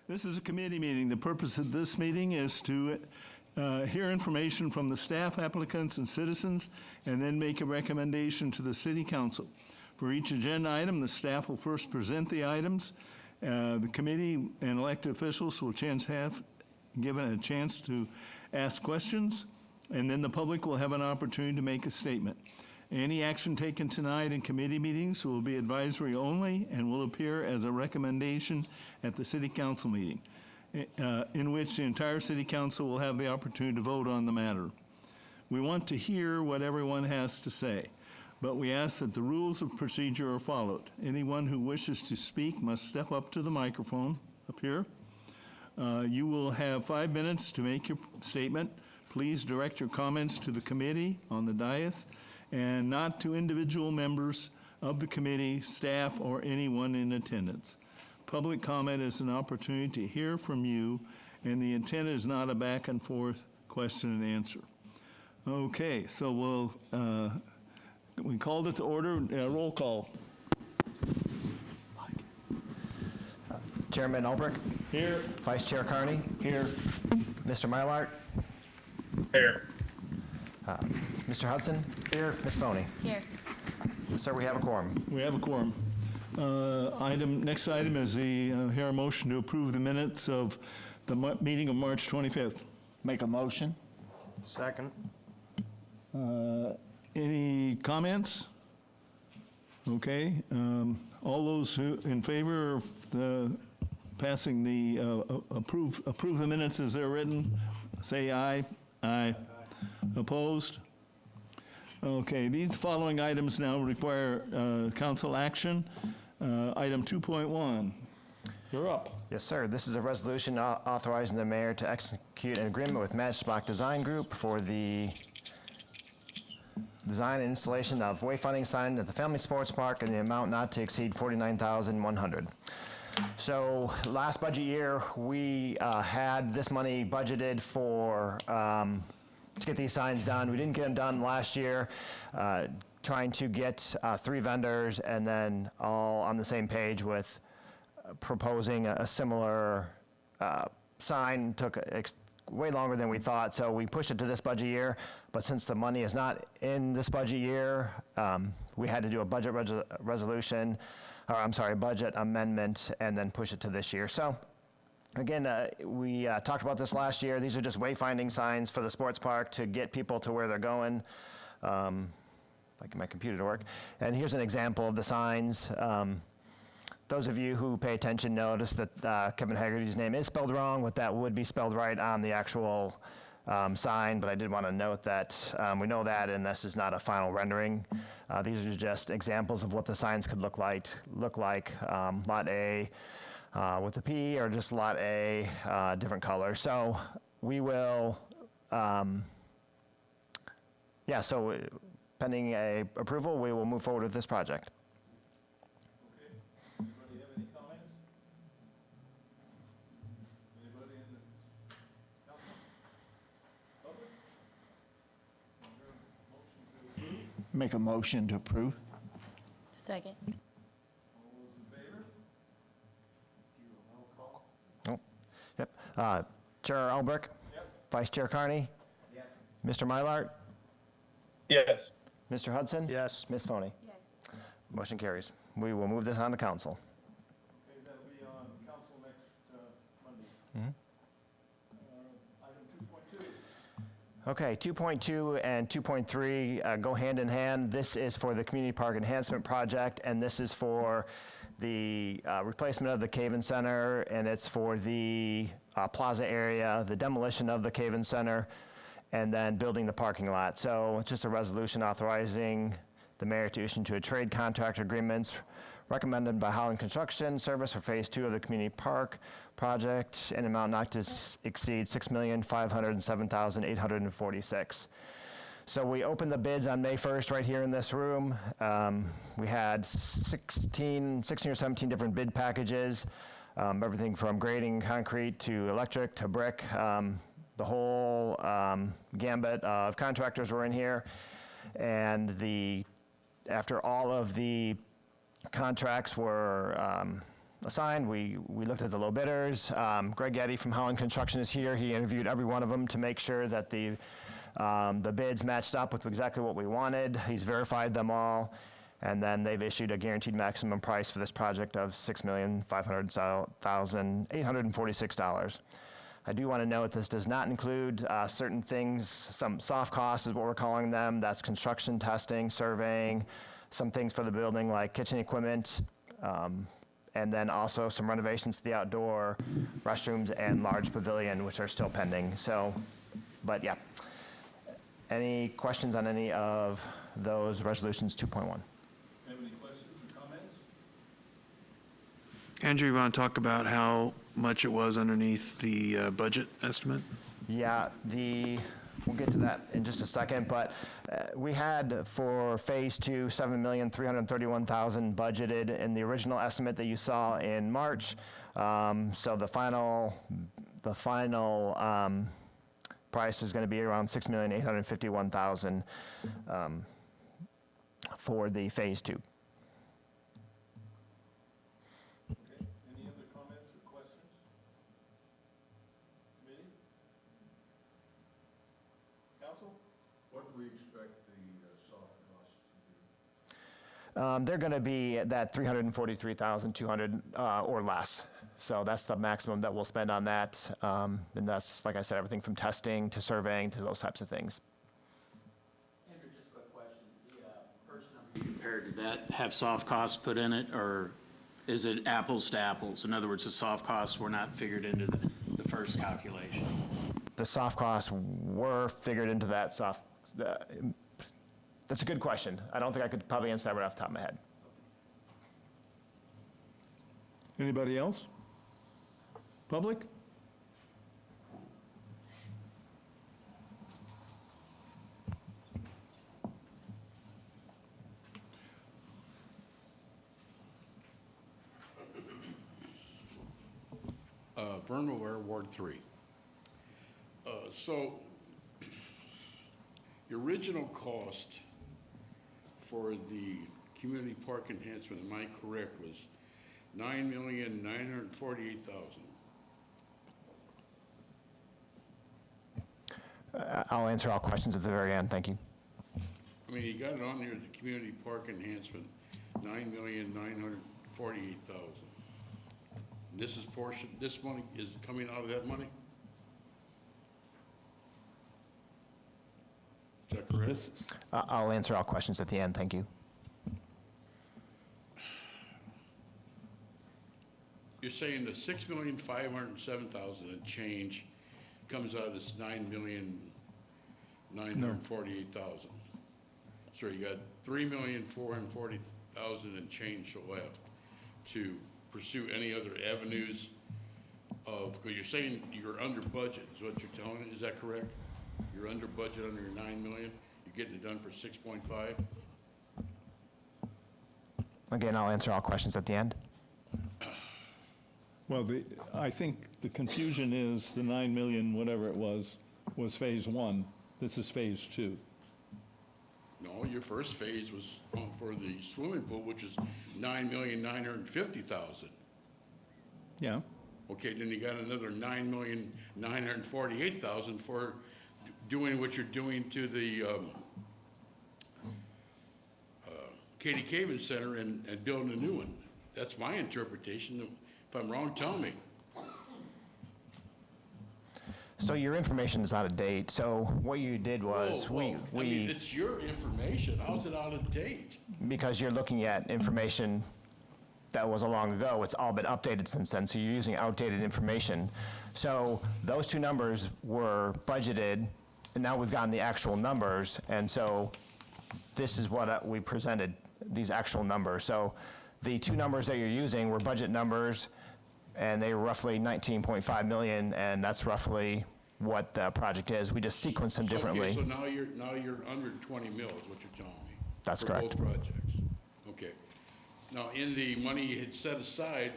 This is a committee meeting. The purpose of this meeting is to hear information from the staff, applicants, and citizens, and then make a recommendation to the City Council. For each agenda item, the staff will first present the items. The committee and elected officials will have given a chance to ask questions, and then the public will have an opportunity to make a statement. Any action taken tonight in committee meetings will be advisory only and will appear as a recommendation at the City Council meeting, in which the entire City Council will have the opportunity to vote on the matter. We want to hear what everyone has to say, but we ask that the rules of procedure are followed. Anyone who wishes to speak must step up to the microphone up here. You will have 5 minutes to make your statement. Please direct your comments to the committee on the dais and not to individual members of the committee, staff, or anyone in attendance. Public comment is an opportunity to hear from you, and the intent is not a back and forth question and answer. Okay, so we called it to order. Roll call. Chairman Ulbrich. Here. Vice Chair Carney. Here. Mr. Mylart. Here. Mr. Hudson. Here. Ms. Foney. Here. Sir, we have a quorum. We have a quorum. Next item is hear a motion to approve the minutes of the meeting of March 25th. Make a motion. Second. Any comments? Okay. All those who in favor of passing the approve the minutes as they're written, say aye. Aye. Opposed? Okay, these following items now require council action. Item 2.1, you're up. Yes, sir. This is a resolution authorizing the mayor to execute an agreement with Matchblock Design Group for the design and installation of wayfinding sign at the Family Sports Park in the amount not to exceed $49,100. So last budget year, we had this money budgeted for to get these signs done. We didn't get them done last year, trying to get 3 vendors and then all on the same page with proposing a similar sign. Took way longer than we thought, so we pushed it to this budget year. But since the money is not in this budget year, we had to do a budget resolution, or I'm sorry, budget amendment, and then push it to this year. So again, we talked about this last year. These are just wayfinding signs for the sports park to get people to where they're going. Like my computer to work. And here's an example of the signs. Those of you who pay attention notice that Kevin Haggerty's name is spelled wrong, but that would be spelled right on the actual sign, but I did want to note that we know that, and this is not a final rendering. These are just examples of what the signs could look like. Lot A with a P, or just Lot A, different color. So we will, so pending approval, we will move forward with this project. Okay. Anybody have any comments? Anybody in the council? Public? Is there a motion to approve? Make a motion to approve. Second. All those in favor? Roll call. Oh, yep. Chair Ulbrich. Yep. Vice Chair Carney. Yes. Mr. Mylart. Yes. Mr. Hudson. Yes. Ms. Foney. Yes. Motion carries. We will move this on to council. Okay, that'll be on council next Monday. Item 2.2. Okay, 2.2 and 2.3 go hand in hand. This is for the Community Park Enhancement Project, and this is for the replacement of the Caven Center, and it's for the plaza area, the demolition of the Caven Center, and then building the parking lot. So it's just a resolution authorizing the mayor to issue a trade contract agreements recommended by Holland Construction Service for Phase 2 of the Community Park project in an amount not to exceed $6,507,846. So we opened the bids on May 1st right here in this room. We had 16 or 17 different bid packages, everything from grading concrete to electric to brick. The whole gambit of contractors were in here. And after all of the contracts were assigned. We looked at the low bidders. Greg Getty from Holland Construction is here. He interviewed every one of them to make sure that the bids matched up with exactly what we wanted. He's verified them all, and then they've issued a guaranteed maximum price for this project of $6,500,846. I do want to note this does not include certain things, some soft costs is what we're calling them. That's construction, testing, surveying, some things for the building like kitchen equipment, and then also some renovations to the outdoor restrooms and large pavilion, which are still pending. So, but yeah. Any questions on any of those resolutions 2.1? Have any questions or comments? Andrew, you want to talk about how much it was underneath the budget estimate? Yeah, we'll get to that in just a second, but we had for Phase 2, $7,331,000 budgeted in the original estimate that you saw in March. So the final price is going to be around $6,851,000 for the Phase 2. Any other comments or questions? Committee? Council? What do we expect the soft costs to be? They're going to be at that $343,200 or less. So that's the maximum that we'll spend on that. And that's, like I said, everything from testing to surveying to those types of things. Andrew, just a quick question. The first number you compared, did that have soft costs put in it, or is it apples to apples? In other words, the soft costs were not figured into the first calculation? The soft costs were figured into that soft. That's a good question. I don't think I could probably answer that right off the top of my head. Anybody else? Public? Vern Ware, Ward 3. So, the original cost for the community park enhancement, am I correct, was $9,948,000. I'll answer all questions at the very end. Thank you. I mean, you got it on there, the community park enhancement, $9,948,000. This is portion, this money is coming out of that money? Is that correct? This, I'll answer all questions at the end. Thank you. You're saying the $6,507,000 and change comes out of this $9,948,000. So you got $3,440,000 and change left to pursue any other avenues of, because you're saying you're under budget, is what you're telling me, is that correct? You're under budget under your 9 million, you're getting it done for 6.5? Again, I'll answer all questions at the end. well, I think the confusion is the 9 million, whatever it was Phase 1. This is Phase 2. No, your first phase was for the swimming pool, which is $9,950,000. Yeah. Okay, then you got another $9,948,000 for doing what you're doing to the Katie Caven Center and building a new one. That's my interpretation. If I'm wrong, tell me. So your information is out of date. So what you did was Whoa. I mean, it's your information. How's it out of date? because you're looking at information that was a long ago, it's all been updated since then, so you're using outdated information. So those two numbers were budgeted, and now we've gotten the actual numbers, and so this is what we presented, these actual numbers. So the two numbers that you're using were budget numbers, and they were roughly 19.5 million, and that's roughly what the project is. We just sequenced them differently. Okay, so now you're under 20 mil is what you're telling me? That's for correct. both projects. Okay. Now, in the money you had set aside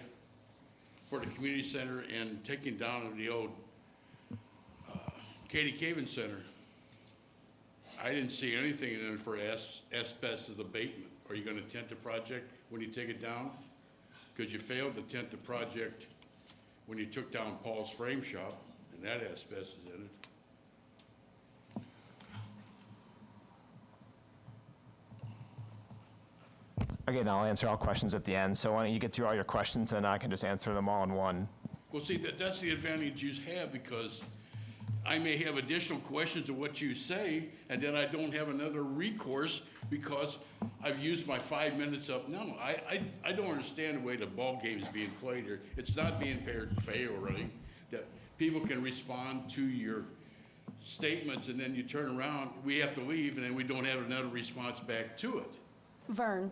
for the community center and taking down of the old Katie Caven Center, I didn't see anything in it for asbestos abatement. Are you gonna tent the project when you take it down? because you failed to tent the project when you took down Paul's Frame Shop, and that asbestos in it. Again, I'll answer all questions at the end, so why don't you get through all your questions, and I can just answer them all in one. Well, see, that's the advantage you have, because I may have additional questions of what you say, and then I don't have another recourse because I've used my 5 minutes up. No, I don't understand the way the ball game is being played here. It's not being fair, really, that people can respond to your statements, and then you turn around, we have to leave, and then we don't have another response back to it. Vern,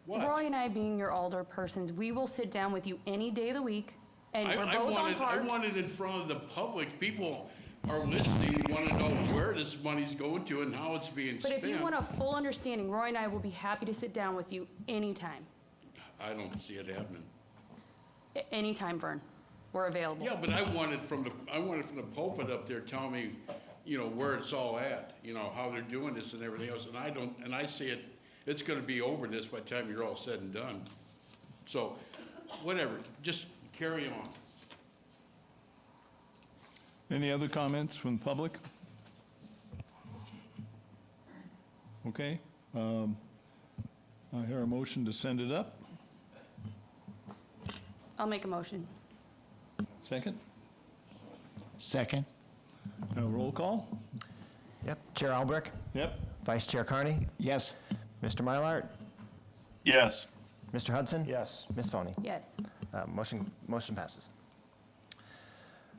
What? Roy and I being your older persons, we will sit down with you any day of the week, and we're I both on want parks. it in front of the public. People are listening, want to know where this money's going to and how it's being But spent. if you want a full understanding, Roy and I will be happy to sit down with you anytime. I don't see it happening. Anytime, Vern. We're available. Yeah, but I want it from the pulpit up there telling me, you know, where it's all at, you know, how they're doing this and everything else. And I see it, it's gonna be over this by the time you're all said and done. So, whatever, just carry on. Any other comments from the public? Okay. I hear a motion to send it up. I'll make a motion. Second. Second. Roll call? Yep. Chair Albrecht, Yep. Vice Chair Carney, Yes. Mr. Mylart, Yes. Mr. Hudson. Yes. Ms. Foney. Yes. Motion passes.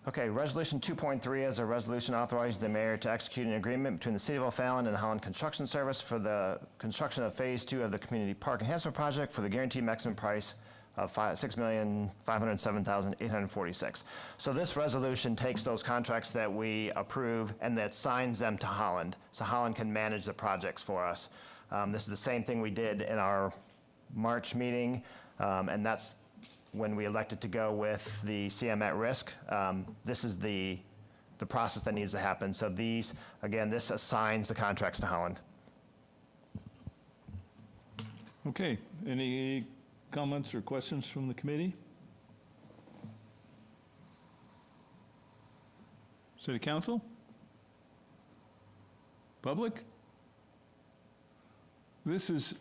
Okay, Resolution 2.3 is a resolution authorizing the mayor to execute an agreement between the City of O'Fallon and Holland Construction Service for the construction of Phase 2 of the Community Park Enhancement Project for the guaranteed maximum price of $6,507,846. So this resolution takes those contracts that we approve and that signs them to Holland, so Holland can manage the projects for us. This is the same thing we did in our March meeting, and that's when we elected to go with the CM at risk. This is the process that needs to happen. So these, again, this assigns the contracts to Holland. Okay. Any comments or questions from the committee? City Council? Public? This is,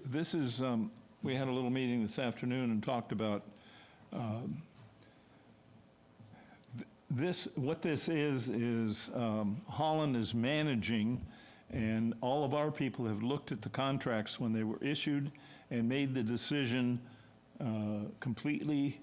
we had a little meeting this afternoon and talked about what this is Holland is managing, and all of our people have looked at the contracts when they were issued and made the decision completely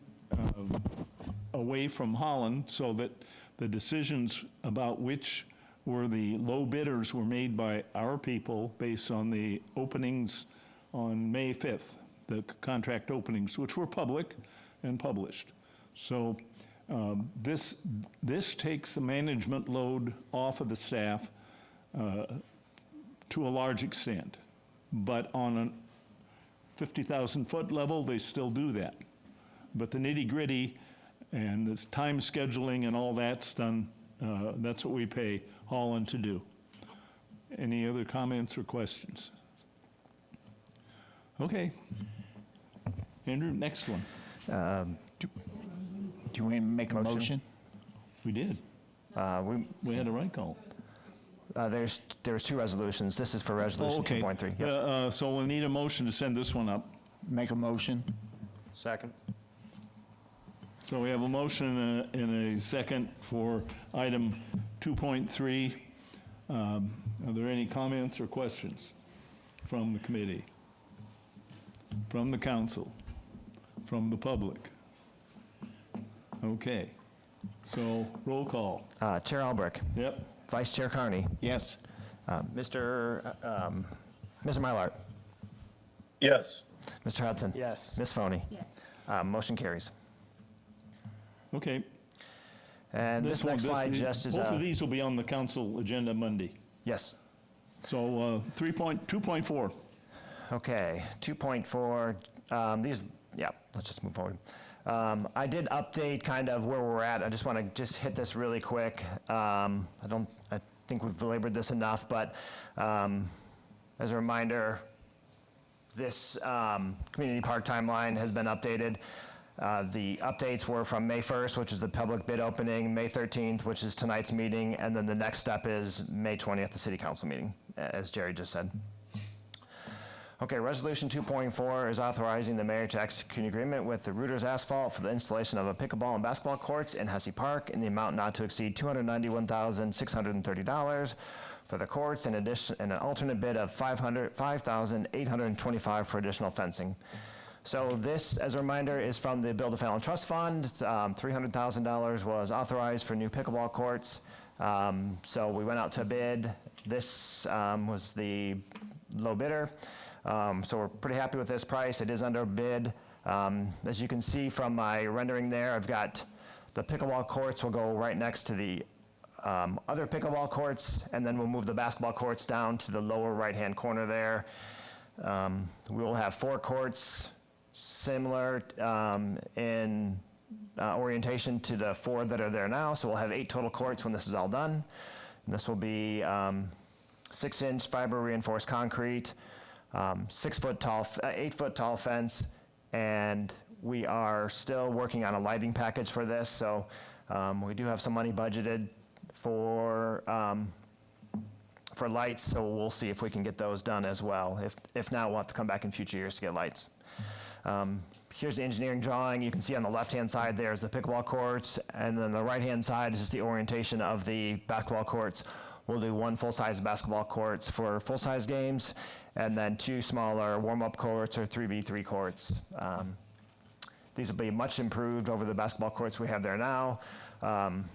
away from Holland, so that the decisions about which were the low bidders were made by our people based on the openings on May 5th, the contract openings, which were public and published. So this takes the management load off of the staff to a large extent. But on a 50,000-foot level, they still do that. But the nitty-gritty and the time scheduling and all that's done, that's what we pay Holland to do. Any other comments or questions? Okay. Andrew, next one. Do you want to make a motion? We did. We had a right call. There's two resolutions. This is for Resolution Okay. 2.3. Yep. So we'll need a motion to send this one up. Make a motion? Second. So we have a motion and a second for item 2.3. Are there any comments or questions from the committee, from the council, from the public? Okay. So roll call. Chair Albrecht, Yep. Vice Chair Carney, Yes. Mr. Mylart, Yes. Mr. Hudson. Yes. Ms. Foney. Yes. Motion carries. Okay. And this next slide just is both of these will be on the council agenda Monday. yes. So 2.4. Okay, 2.4, these, yeah, let's just move forward. I did update kind of where we're at. I just want to just hit this really quick. I think we've belabored this enough, but as a reminder, this community park timeline has been updated. The updates were from May 1st, which is the public bid opening, May 13th, which is tonight's meeting, and then the next step is May 20th, the city council meeting, as Jerry just said. Okay, Resolution 2.4 is authorizing the mayor to execute an agreement with the Reuters Asphalt for the installation of a pickleball and basketball courts in Hesse Park in the amount not to exceed $291,630 for the courts, in addition, and an alternate bid of $5,825 for additional fencing. So this, as a reminder, is from the Build a Fallon Trust Fund. $300,000 was authorized for new pickleball courts. So we went out to bid. This was the low bidder. So we're pretty happy with this price. It is under bid. As you can see from my rendering there, I've got the pickleball courts will go right next to the other pickleball courts, and then we'll move the basketball courts down to the lower right-hand corner there. We will have 4 courts, similar in orientation to the 4 that are there now. So we'll have 8 total courts when this is all done. And this will be 6-inch fiber reinforced concrete, 6-foot tall, 8-foot tall fence, and we are still working on a lighting package for this. So we do have some money budgeted for lights, so we'll see if we can get those done as well. If not, we'll have to come back in future years to get lights. Here's the engineering drawing. You can see on the left-hand side there's the pickleball courts, and then the right-hand side is just the orientation of the basketball courts. We'll do 1 full-size basketball courts for full-size games, and then 2 smaller warm-up courts or 3v3 courts. These will be much improved over the basketball courts we have there now.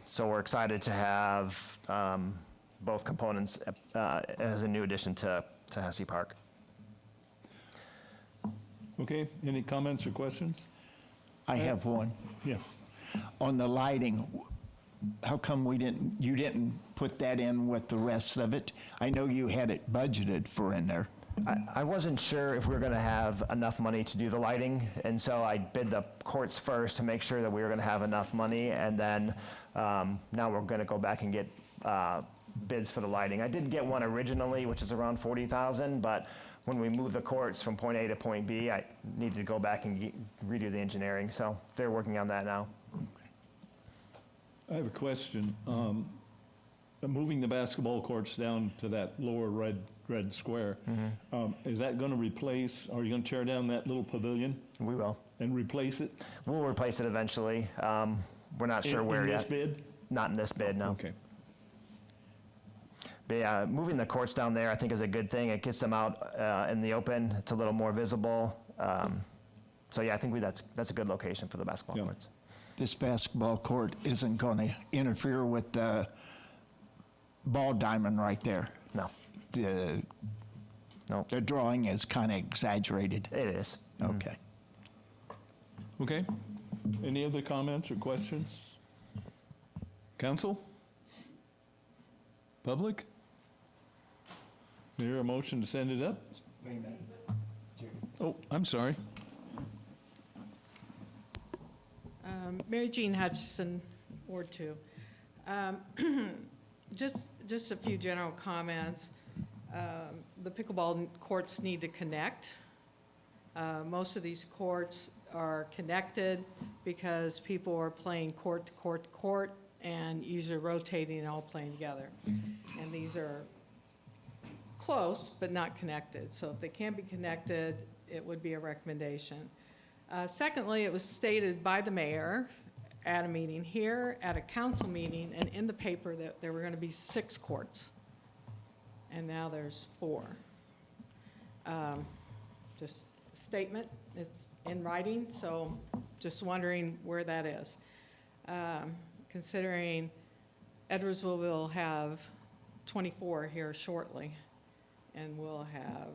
So we're excited to have both components as a new addition to Hesse Park. Okay, any comments or questions? I have one. Yeah. On the lighting, how come you didn't put that in with the rest of it? I know you had it budgeted for in there. I wasn't sure if we were going to have enough money to do the lighting, and so I bid the courts first to make sure that we were going to have enough money, and then now we're going to go back and get bids for the lighting. I did get one originally, which is around $40,000, but when we moved the courts from point A to point B, I needed to go back and redo the engineering, so they're working on that now. I have a question. Moving the basketball courts down to that lower red square, is that going to replace, are you going to tear down that little pavilion We will. and replace it? We'll replace it eventually. We're not sure where in yet. this bid? Not in this bid, no. Okay. But yeah, moving the courts down there, I think, is a good thing. It gets them out in the open. It's a little more visible. So yeah, I think that's a good location for the basketball Yeah. courts. This basketball court isn't going to interfere with the ball diamond right there. No, no, The drawing is kind of exaggerated. it is. Okay. Okay. Any other comments or questions? Council? Public? Is there a motion to send it up? Wait a minute. Oh, I'm sorry. Mary Jean Hutchison, Ward 2. Just a few general comments. The pickleball courts need to connect. Most of these courts are connected because people are playing court to court to court and usually rotating and all playing together. And these are close, but not connected. So if they can be connected, it would be a recommendation. Secondly, it was stated by the mayor at a meeting here, at a council meeting, and in the paper that there were going to be 6 courts. And now there's 4. Just a statement. It's in writing, so just wondering where that is. Considering Edwardsville will have 24 here shortly, and we'll have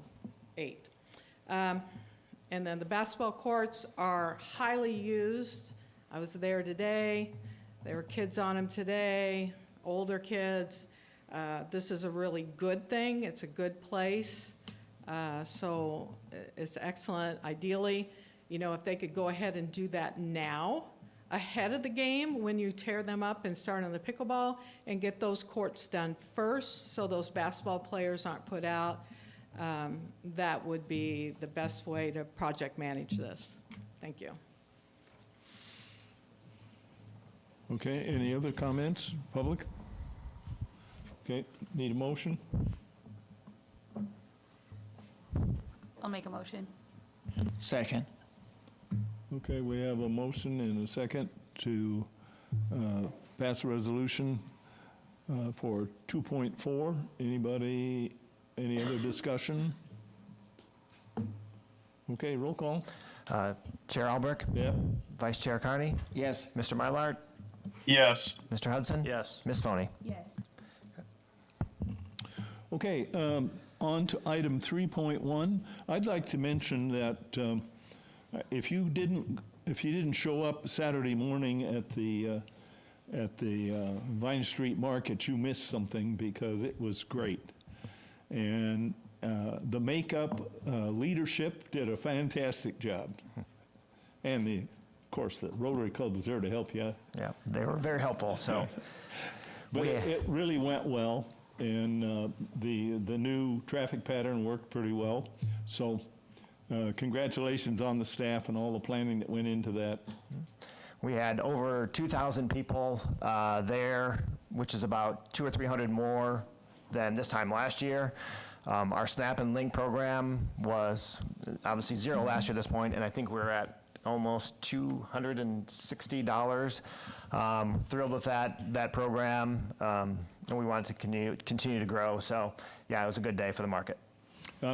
8. And then the basketball courts are highly used. I was there today. There were kids on them today, older kids. This is a really good thing. It's a good place. So it's excellent. Ideally, you know, if they could go ahead and do that now, ahead of the game, when you tear them up and start on the pickleball, and get those courts done first so those basketball players aren't put out, that would be the best way to project manage this. Thank you. Okay, any other comments, public? Okay, need a motion? I'll make a motion. Second. Okay, we have a motion and a second to pass a resolution for 2.4. Anybody, any other discussion? Okay, roll call. Chair Albrecht, Yeah. Vice Chair Carney, Yes. Mr. Mylard, Yes. Mr. Hudson. Yes. Ms. Foney. Yes. Okay, on to item 3.1. I'd like to mention that if you didn't show up Saturday morning at the Vine Street Market, you missed something because it was great. And the makeup leadership did a fantastic job. And of course, the Rotary Club was there to help you. Yeah, they were very helpful, so. But we- it really went well, and the new traffic pattern worked pretty well. So congratulations on the staff and all the planning that went into that. We had over 2,000 people there, which is about 200 or 300 more than this time last year. Our Snap and Link program was obviously zero last year at this point, and I think we're at almost $260. Thrilled with that program, and we wanted to continue to grow. So, yeah, it was a good day for the market.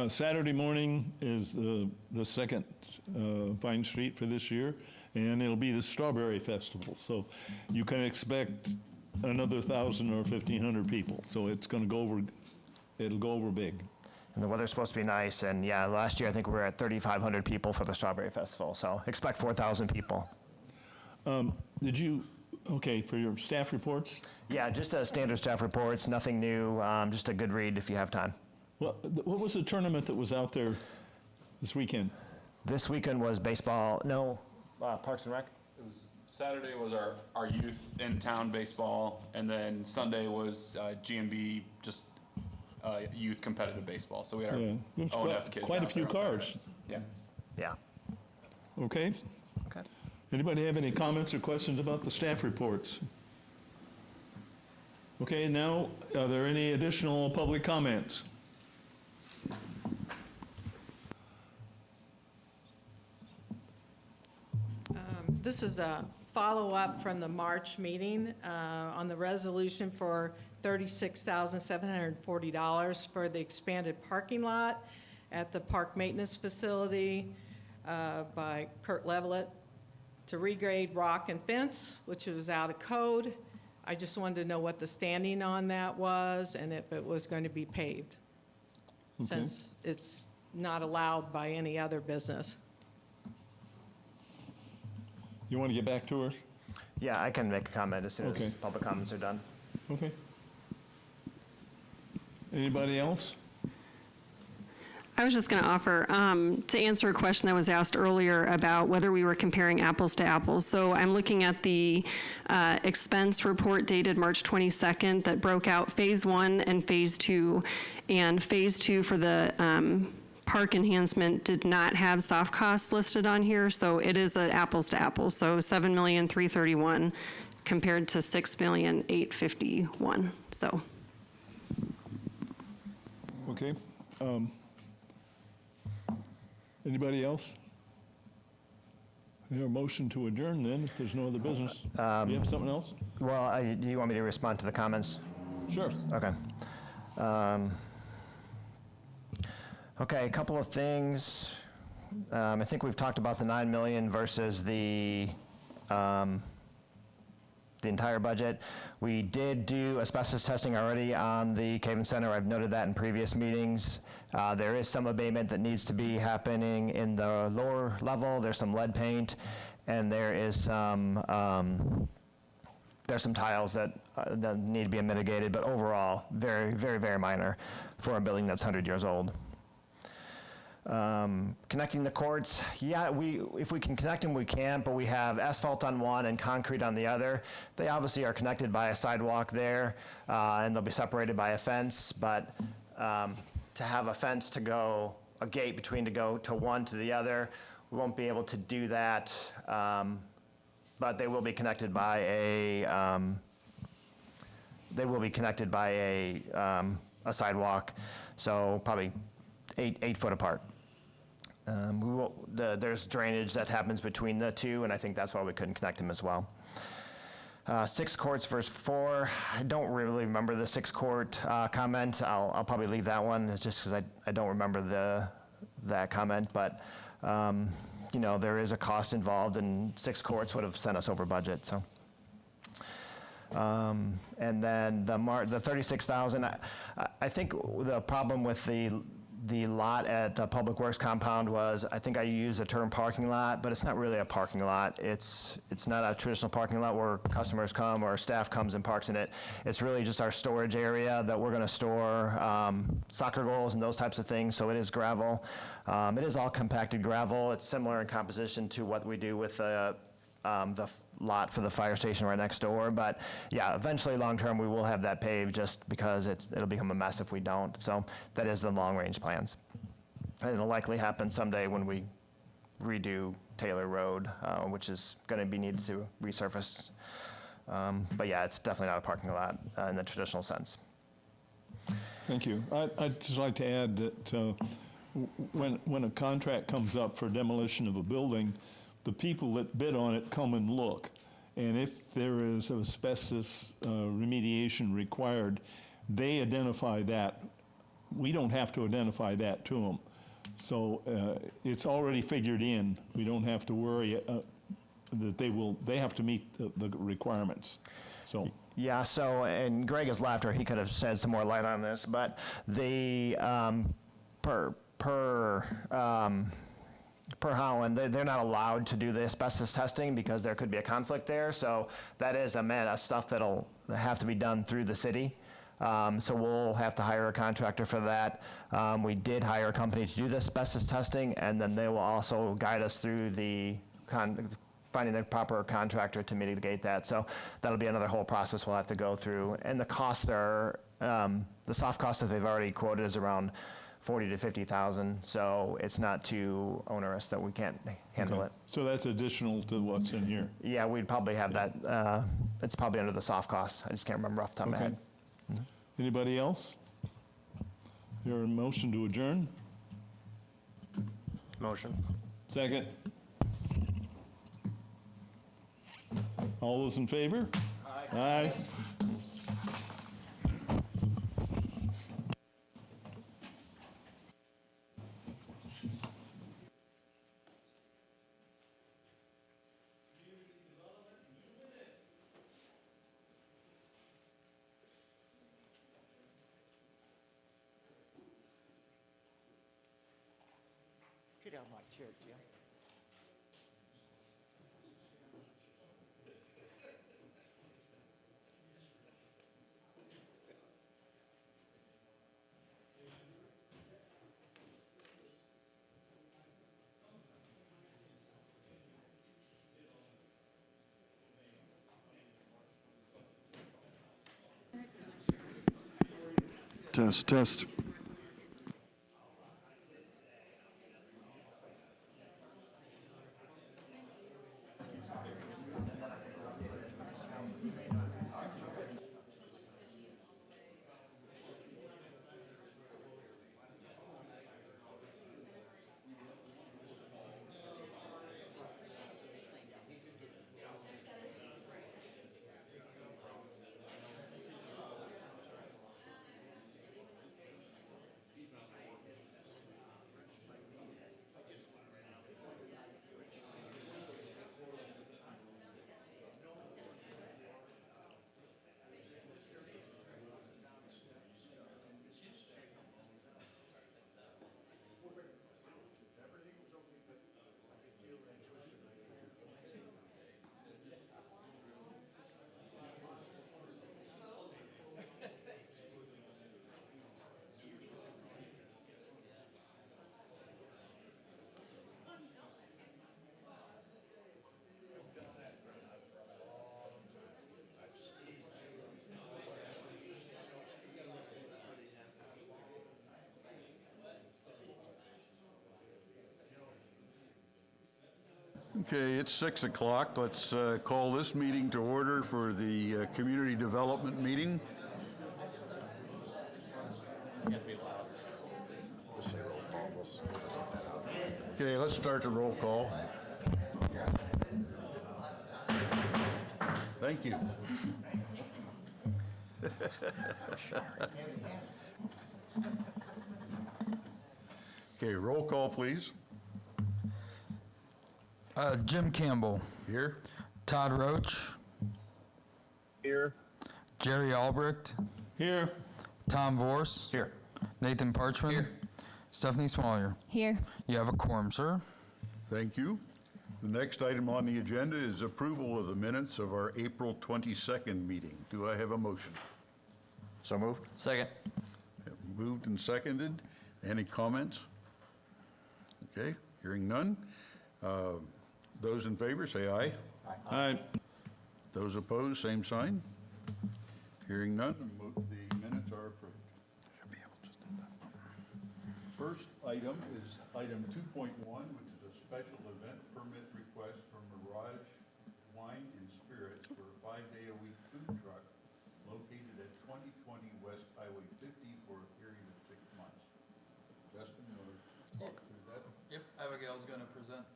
Saturday morning is the second Vine Street for this year, and it'll be the Strawberry Festival. So you can expect another 1,000 or 1,500 people. So it's going to go over. It'll go over big. And the weather's supposed to be nice, and yeah, last year I think we were at 3,500 people for the Strawberry Festival. So expect 4,000 people. Did you? Okay, for your staff reports. Yeah, just standard staff reports, nothing new. Just a good read if you have time. What was the tournament that was out there this weekend? This weekend was baseball. No, Parks and Rec. It was Saturday was our youth in town baseball, and then Sunday was GMB just youth competitive baseball. So we had our Yeah, there was ONS kids. quite a out few there on cars. Saturday. Yeah. Yeah. Okay. Okay. Anybody have any comments or questions about the staff reports? Okay, now, are there any additional public comments? This is a follow-up from the March meeting on the resolution for $36,740 for the expanded parking lot at the park maintenance facility by Kurt Levelet to regrade rock and fence, which was out of code. I just wanted to know what the standing on that was and if it was going to be paved, since it's not allowed by any other business. You want to get back to her? Yeah, I can make a comment as soon Okay. as public comments are done. Okay. Anybody else? I was just going to offer to answer a question that was asked earlier about whether we were comparing apples to apples. So I'm looking at the expense report dated March 22nd that broke out Phase 1 and Phase 2. And Phase 2 for the park enhancement did not have soft costs listed on here, so it is an apples to apples. So $7,331,000 compared to $6,851,000. So. Okay. Anybody else? Is there a motion to adjourn then, if there's no other business? Do you have something else? Well, do you want me to respond to the comments? Sure. Okay. Okay, a couple of things. I think we've talked about the 9 million versus the entire budget. We did do asbestos testing already on the Caven Center. I've noted that in previous meetings. There is some abatement that needs to be happening in the lower level. There's some lead paint, and there is some there's some tiles that need to be mitigated, but overall, very, very, very minor for a building that's 100 years old. Connecting the courts, yeah, if we can connect them, we can, but we have asphalt on one and concrete on the other. They obviously are connected by a sidewalk there, and they'll be separated by a fence, but to have a fence to go, a gate between to go to one to the other, we won't be able to do that but they will be connected by a sidewalk, so probably 8 foot apart. There's drainage that happens between the two, and I think that's why we couldn't connect them as well. 6 courts versus 4. I don't really remember the 6 court comment. I'll probably leave that one. It's just because I don't remember that comment. But you know, there is a cost involved, and 6 courts would have sent us over budget. So. And then the 36,000. I think the problem with the lot at the Public Works compound was, I think I used the term parking lot, but it's not really a parking lot. It's not a traditional parking lot where customers come or staff comes and parks in it. It's really just our storage area that we're gonna store soccer goals and those types of things, so it is gravel. It is all compacted gravel. It's similar in composition to what we do with the lot for the fire station right next door. But yeah, eventually, long-term, we will have that paved just because it'll become a mess if we don't. So that is the long-range plans. And it'll likely happen someday when we redo Taylor Road, which is going to be needed to resurface. But yeah, it's definitely not a parking lot in the traditional sense. Thank you. I'd just like to add that when a contract comes up for demolition of a building, the people that bid on it come and look. And if there is asbestos remediation required, they identify that. We don't have to identify that to them. So it's already figured in. We don't have to worry that they have to meet the requirements. So. Yeah, so, and Greg has left, or he could have shed some more light on this, but the per Holland, they're not allowed to do the asbestos testing because there could be a conflict there. So that is stuff that'll have to be done through the city. So we'll have to hire a contractor for that. We did hire a company to do the asbestos testing, and then they will also guide us through finding the proper contractor to mitigate that. So that'll be another whole process we'll have to go through. And the costs are, the soft cost that they've already quoted is around 40 to 50,000, so it's not too onerous that we can't handle it. So that's additional to what's in here. Yeah, we'd probably have that. It's probably under the soft cost. I just can't remember off the top of my head. Anybody else? Your motion to adjourn? Motion. Second. All those in favor? Aye. Aye. Get out of my chair, Jim. Test, test. Okay, it's 6 o'clock. Let's call this meeting to order for the Community Development Meeting. Okay, let's start the roll call. Thank you. Okay, roll call, please. Jim Campbell. Here. Todd Roach. Here. Jerry Albrecht. Here. Tom Vorse. Here. Nathan Parchman. Here. Stephanie Smollier. Here. You have a quorum, sir. Thank you. The next item on the agenda is approval of the minutes of our April 22nd meeting. Do I have a motion? So moved. Second. Moved and seconded. Any comments? Okay, hearing none. Those in favor, say aye. Aye. Those opposed, same sign. Hearing none, the minutes are approved. First item is item 2.1, which is a special event permit request from Mirage Wine and Spirits for a 5-day-a-week food truck located at 2020 West Highway 50 for a period of 6 months. Justin, you want to talk through that? Yep, Abigail's going to present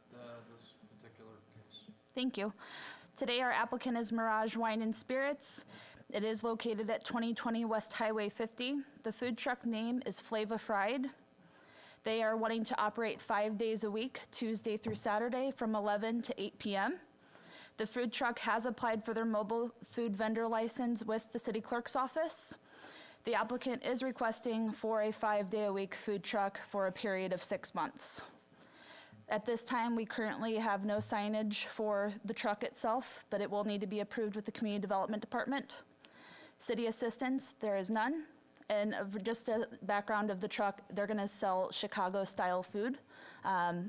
this particular case. Thank you. Today, our applicant is Mirage Wine and Spirits. It is located at 2020 West Highway 50. The food truck name is Flava Fried. They are wanting to operate 5 days a week, Tuesday through Saturday, from 11 to 8 p.m. The food truck has applied for their mobile food vendor license with the city clerk's office. The applicant is requesting for a 5-day-a-week food truck for a period of 6 months. At this time, we currently have no signage for the truck itself, but it will need to be approved with the Community Development Department. City assistance, there is none. And just a background of the truck, they're gonna sell Chicago-style food,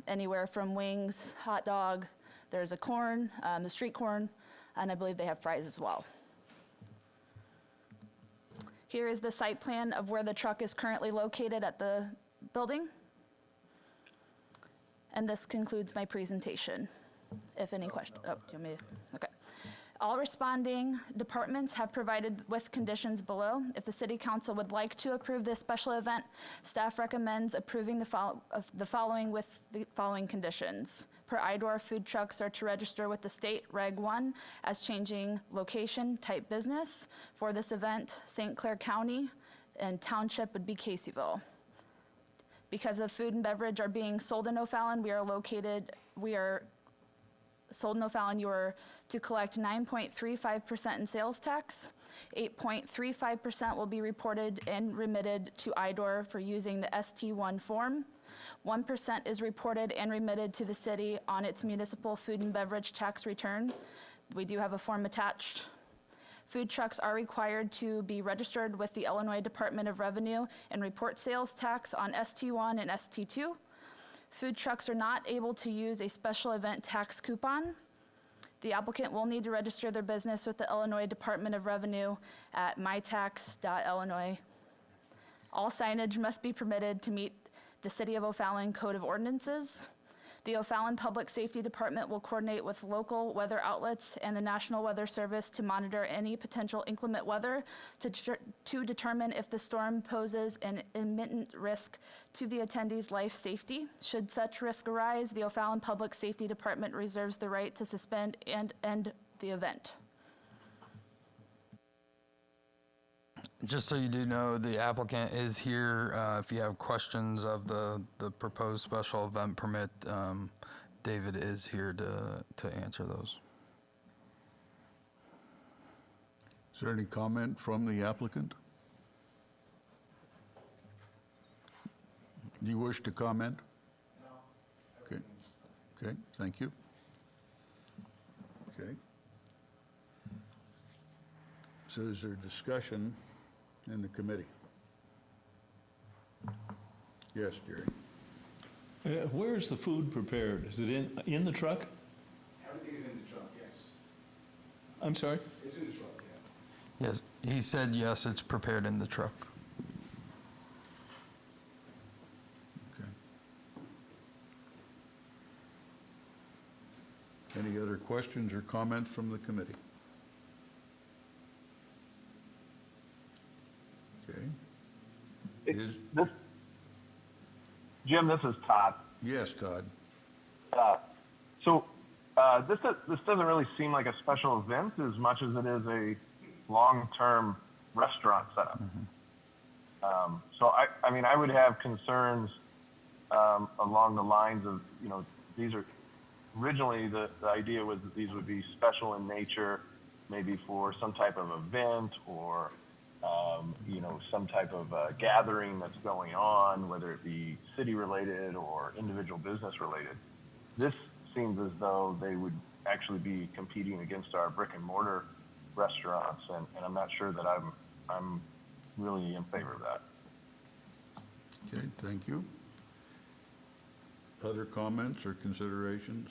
anywhere from wings, hot dog, there's a corn, the street corn, and I believe they have fries as well. Here is the site plan of where the truck is currently located at the building. And this concludes my presentation. If any questions, oh, do you want me to, okay. All responding departments have provided with conditions below. If the City Council would like to approve this special event, staff recommends approving the following with the following conditions. Per IDOR, food trucks are to register with the state Reg 1 as changing location type business. For this event, St. Clair County and Township would be Caseyville. Because the food and beverage are being sold in O'Fallon, sold in O'Fallon, you are to collect 9.35% in sales tax. 8.35% will be reported and remitted to IDOR for using the ST1 form. 1% is reported and remitted to the city on its municipal food and beverage tax return. We do have a form attached. Food trucks are required to be registered with the Illinois Department of Revenue and report sales tax on ST1 and ST2. Food trucks are not able to use a special event tax coupon. The applicant will need to register their business with the Illinois Department of Revenue at mytax.illinois. All signage must be permitted to meet the City of O'Fallon Code of Ordinances. The O'Fallon Public Safety Department will coordinate with local weather outlets and the National Weather Service to monitor any potential inclement weather to determine if the storm poses an imminent risk to the attendees' life safety. Should such risk arise, the O'Fallon Public Safety Department reserves the right to suspend and end the event. Just so you do know, the applicant is here. If you have questions of the proposed special event permit, David is here to answer those. Is there any comment from the applicant? Do you wish to comment? No. Okay. Okay, thank you. Okay. So is there discussion in the committee? Yes, Jerry. Where is the food prepared? Is it in the truck? Everything is in the truck, yes. I'm sorry? It's in the truck, yeah. Yes, he said yes, it's prepared in the truck. Okay. Any other questions or comments from the committee? Okay. Jim, this is Todd. Yes, Todd. This doesn't really seem like a special event as much as it is a long-term restaurant setup. I would have concerns along the lines of, these are, originally the idea was that these would be special in nature, maybe for some type of event or, some type of gathering that's going on, whether it be city-related or individual business-related. This seems as though they would actually be competing against our brick-and-mortar restaurants, and I'm not sure that I'm really in favor of that. Okay, thank you. Other comments or considerations?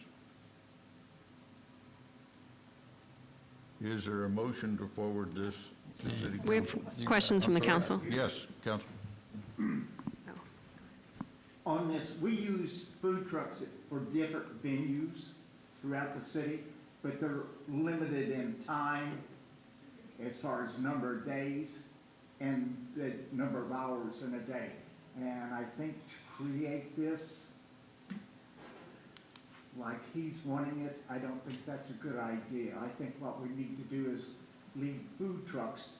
Is there a motion to forward this to City Council? We have questions from the council. Yes, Council. On this, we use food trucks for different venues throughout the city, but they're limited in time as far as number of days and the number of hours in a day. And I think to create this like he's wanting it, I don't think that's a good idea. I think what we need to do is leave food trucks,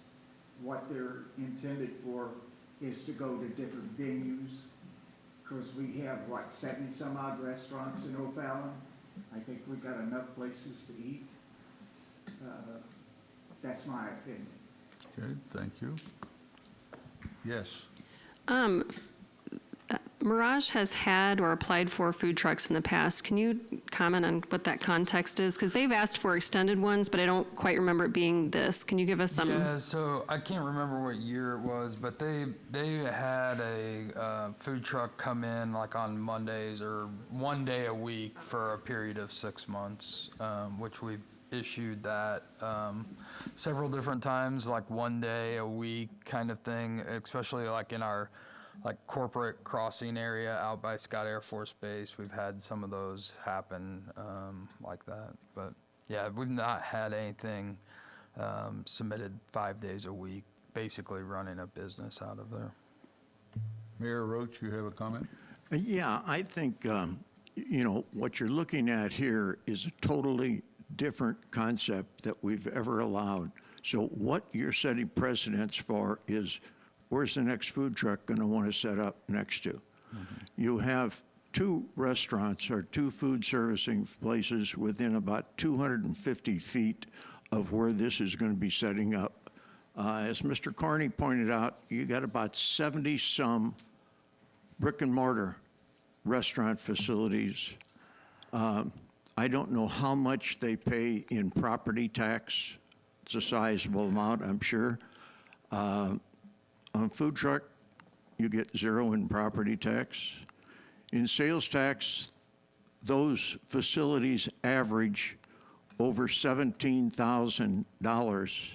what they're intended for is to go to different venues, because we have, 70-some odd restaurants in O'Fallon. I think we've got enough places to eat. That's my opinion. Okay, thank you. Yes. Mirage has had or applied for food trucks in the past. Can you comment on what that context is? Because they've asked for extended ones, but I don't quite remember it being this. Can you give us some? Yeah, so I can't remember what year it was, but they had a food truck come in like on Mondays or one day a week for a period of 6 months, which we've issued that several different times, like one day a week kind of thing, especially like in our corporate crossing area out by Scott Air Force Base. We've had some of those happen like that. But yeah, we've not had anything submitted 5 days a week, basically running a business out of there. Mayor Roach, you have a comment? Yeah, I think, what you're looking at here is a totally different concept that we've ever allowed. So what you're setting precedents for is, where's the next food truck going to want to set up next to? You have two restaurants or two food servicing places within about 250 feet of where this is going to be setting up. As Mr. Carney pointed out, you got about 70-some brick and mortar restaurant facilities. I don't know how much they pay in property tax. It's a sizable amount, I'm sure. On food truck, you get 0 in property tax. In sales tax, those facilities average over $17,000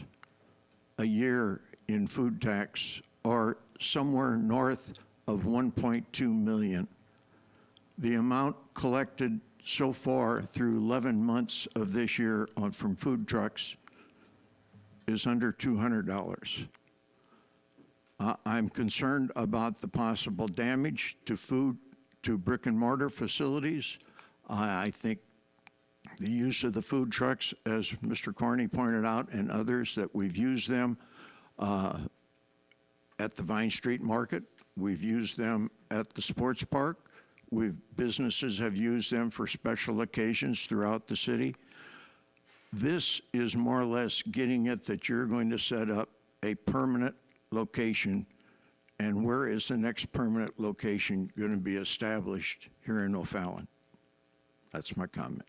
a year in food tax, or somewhere north of 1.2 million. The amount collected so far through 11 months of this year from food trucks is under $200. I'm concerned about the possible damage to brick and mortar facilities. I think the use of the food trucks, as Mr. Carney pointed out, and others that we've used them at the Vine Street Market. We've used them at the sports park. Businesses have used them for special occasions throughout the city. This is more or less getting it that you're going to set up a permanent location, and where is the next permanent location going to be established here in O'Fallon? That's my comment.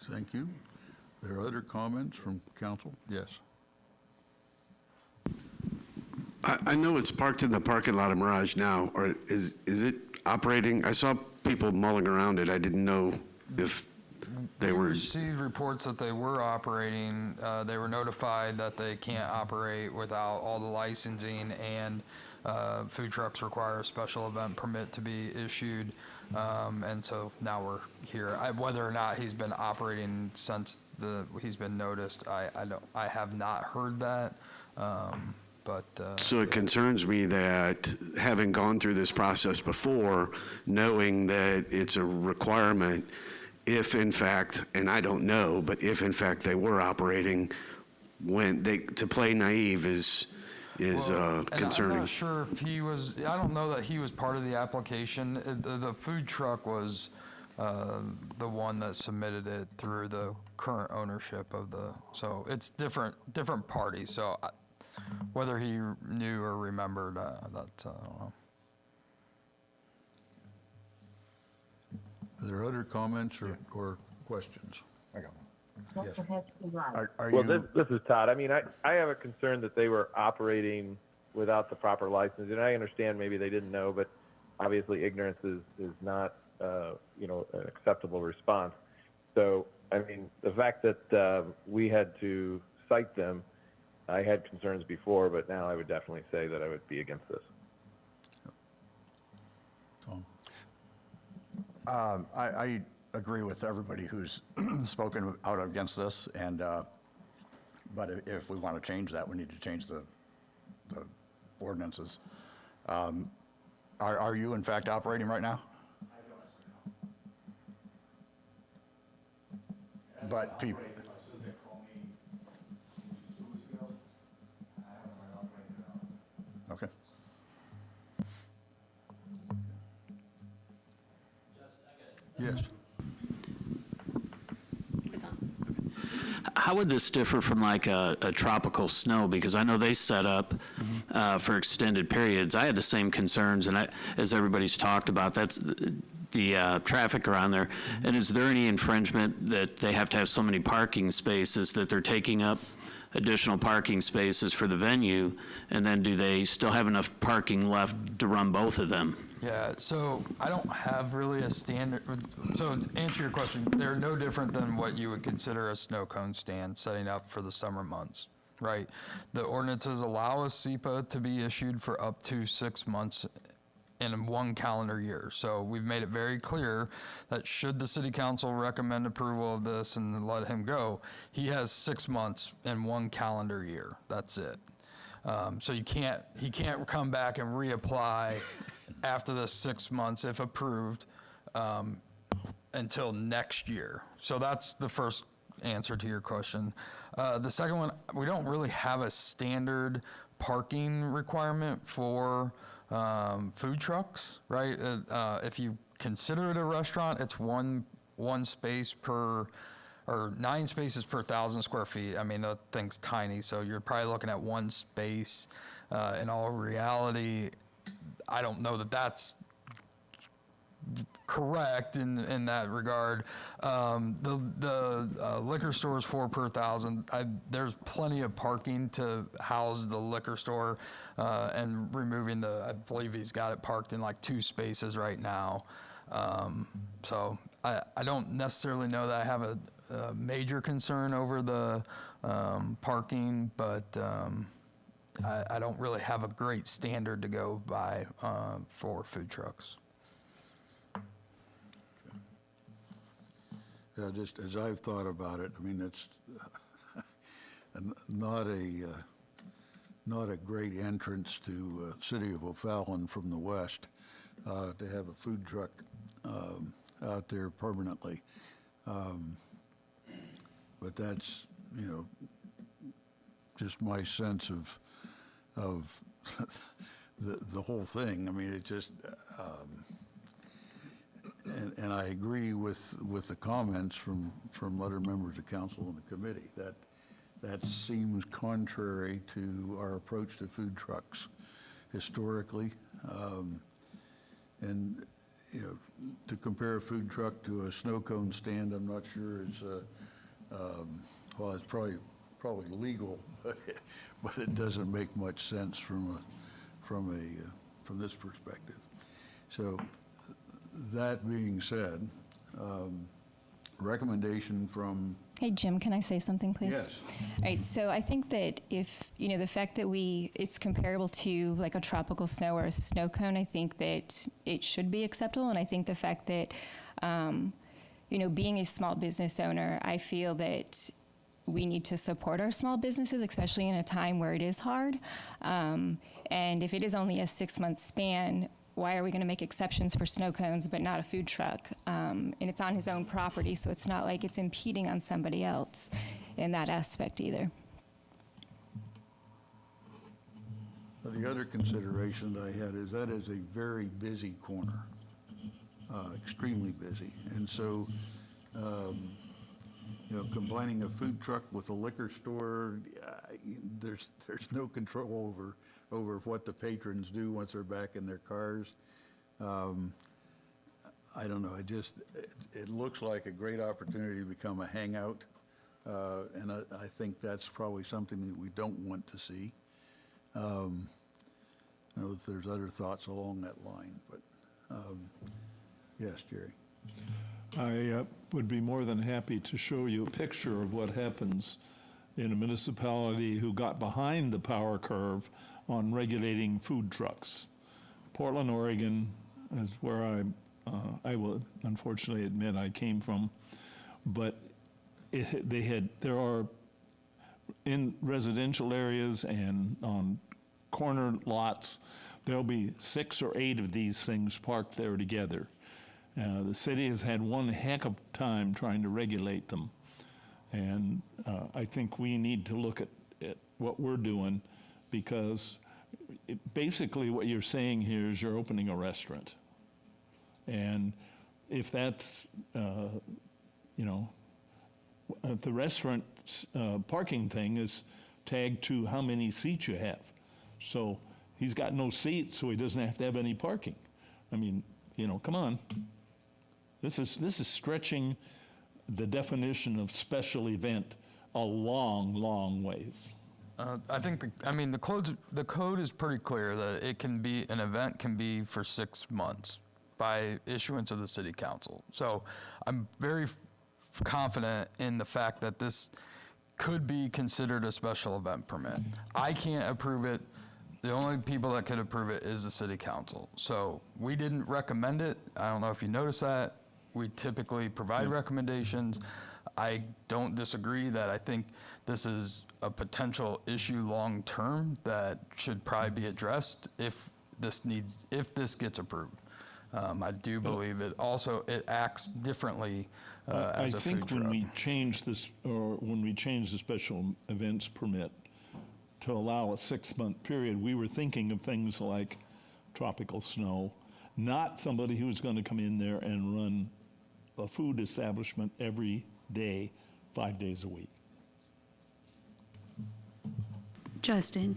Thank you. There are other comments from council? Yes. I know it's parked in the parking lot of Mirage now, or is it operating? I saw people mulling around it. I didn't know if they were. We received reports that they were operating. They were notified that they can't operate without all the licensing, and food trucks require a special event permit to be issued. And so now we're here. Whether or not he's been operating since he's been noticed, I have not heard that. So it concerns me that having gone through this process before, knowing that it's a requirement, if in fact, and I don't know, but if in fact they were operating, to play naive is And concerning. I'm not sure if I don't know that he was part of the application. The food truck was the one that submitted it through the current ownership so it's different parties. So whether he knew or remembered, I don't know. Are there other comments or questions? I got one. Yes. Are Well, you, this is Todd. I mean, I have a concern that they were operating without the proper license, and I understand maybe they didn't know, but obviously ignorance is not, an acceptable response. So, I mean, the fact that we had to cite them, I had concerns before, but now I would definitely say that I would be against this. Tom? I agree with everybody who's spoken out against this, and but if we want to change that, we need to change the ordinances. Are you in fact operating right now? I don't. But people. Okay. Yes. How would this differ from like a tropical snow? Because I know they set up for extended periods. I had the same concerns, and as everybody's talked about, that's the traffic around there. And is there any infringement that they have to have so many parking spaces that they're taking up additional parking spaces for the venue? And then do they still have enough parking left to run both of them? Yeah, so I don't have really a standard. So to answer your question, they're no different than what you would consider a snow cone stand setting up for the summer months, right? The ordinances allow a SEPA to be issued for up to 6 months in 1 calendar year. So we've made it very clear that should the city council recommend approval of this and let him go, he has 6 months in 1 calendar year. That's it. So he can't come back and reapply after the 6 months, if approved, until next year. So that's the first answer to your question. The second one, we don't really have a standard parking requirement for food trucks, right? If you consider it a restaurant, it's one space per, or 9 spaces per 1,000 square feet. I mean, the thing's tiny, so you're probably looking at 1 space. In all reality, I don't know that that's correct in that regard. The liquor store is 4 per 1,000. There's plenty of parking to house the liquor store, and removing I believe he's got it parked in like 2 spaces right now. So I don't necessarily know that I have a major concern over the parking, but I don't really have a great standard to go by for food trucks. Yeah, just as I've thought about it, I mean, it's not a great entrance to city of O'Fallon from the west to have a food truck out there permanently. But that's, just my sense of the whole thing. I mean, it just, and I agree with the comments from other members of council and the committee that seems contrary to our approach to food trucks historically. And to compare a food truck to a snow cone stand, I'm not sure is well, it's probably legal, but it doesn't make much sense from this perspective. So that being said, recommendation from Hey, Jim, can I say something, please? Yes. All right, so I think that if, the fact that it's comparable to like a tropical snow or a snow cone, I think that it should be acceptable. And I think the fact that, being a small business owner, I feel that we need to support our small businesses, especially in a time where it is hard. And if it is only a 6-month span, why are we going to make exceptions for snow cones but not a food truck? And it's on his own property, so it's not like it's impeding on somebody else in that aspect either. The other consideration that I had is that is a very busy corner, extremely busy. And so, combining a food truck with a liquor store, there's no control over what the patrons do once they're back in their cars. I don't know, it looks like a great opportunity to become a hangout, and I think that's probably something that we don't want to see. I know that there's other thoughts along that line, but yes, Jerry. I would be more than happy to show you a picture of what happens in a municipality who got behind the power curve on regulating food trucks. Portland, Oregon is where I will unfortunately admit I came from, but there are in residential areas and on corner lots, there'll be 6 or 8 of these things parked there together. The city has had one heck of a time trying to regulate them. And I think we need to look at what we're doing, because basically what you're saying here is you're opening a restaurant. And if that's, the restaurant parking thing is tagged to how many seats you have. So he's got no seats, so he doesn't have to have any parking. I mean, come on. This is stretching the definition of special event a long, long ways. I think the code is pretty clear that an event can be for 6 months by issuance of the city council. So I'm very confident in the fact that this could be considered a special event permit. I can't approve it. The only people that could approve it is the city council. So we didn't recommend it. I don't know if you noticed that. We typically provide recommendations. I don't disagree that I think this is a potential issue long-term that should probably be addressed if this gets approved. I do believe it acts differently as a food truck. I think when we change this, or when we change the special events permit to allow a 6-month period, we were thinking of things like tropical snow, not somebody who's going to come in there and run a food establishment every day, 5 days a week. Justin,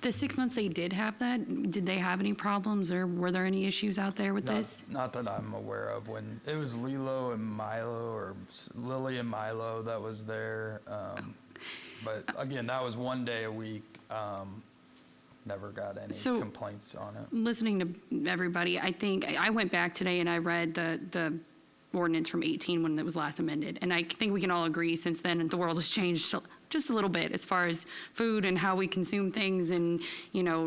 the 6 months they did have that, did they have any problems, or were there any issues out there with this? Not that I'm aware of. When it was Lilo and Milo, or Lily and Milo that was there. But again, that was 1 day a week. Never got any complaints on it. Listening to everybody, I think I went back today and I read the ordinance from 18 when it was last amended. And I think we can all agree since then the world has changed just a little bit as far as food and how we consume things and,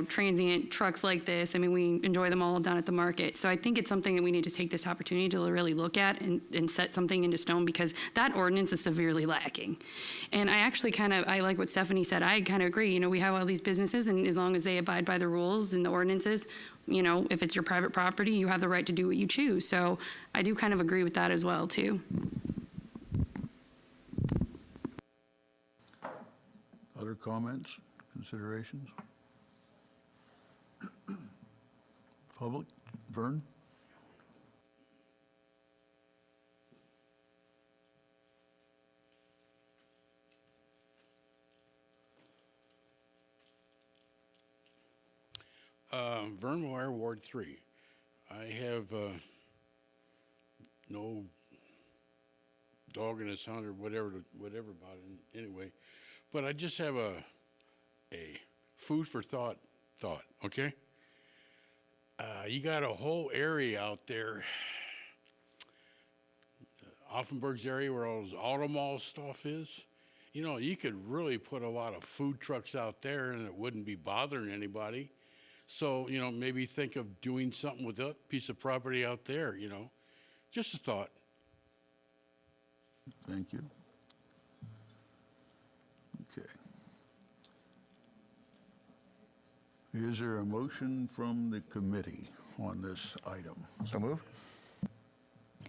transient trucks like this. I mean, we enjoy them all down at the market. So I think it's something that we need to take this opportunity to really look at and set something into stone, because that ordinance is severely lacking. And I actually I like what Stephanie said. I kind of agree. We have all these businesses, and as long as they abide by the rules and the ordinances, if it's your private property, you have the right to do what you choose. So I do kind of agree with that as well, too. Other comments, considerations? Public? Vern? Vern Moyer, Ward 3. I have no dog in his hunt or whatever about it anyway, but I just have a food for thought, okay? You got a whole area out there Offenburg's area where all those auto mall stuff is, you know, you could really put a lot of food trucks out there and it wouldn't be bothering anybody. So, you know, maybe think of doing something with that piece of property out there, you know. Just a thought. Thank you. Okay. Is there a motion from the committee on this item? So moved.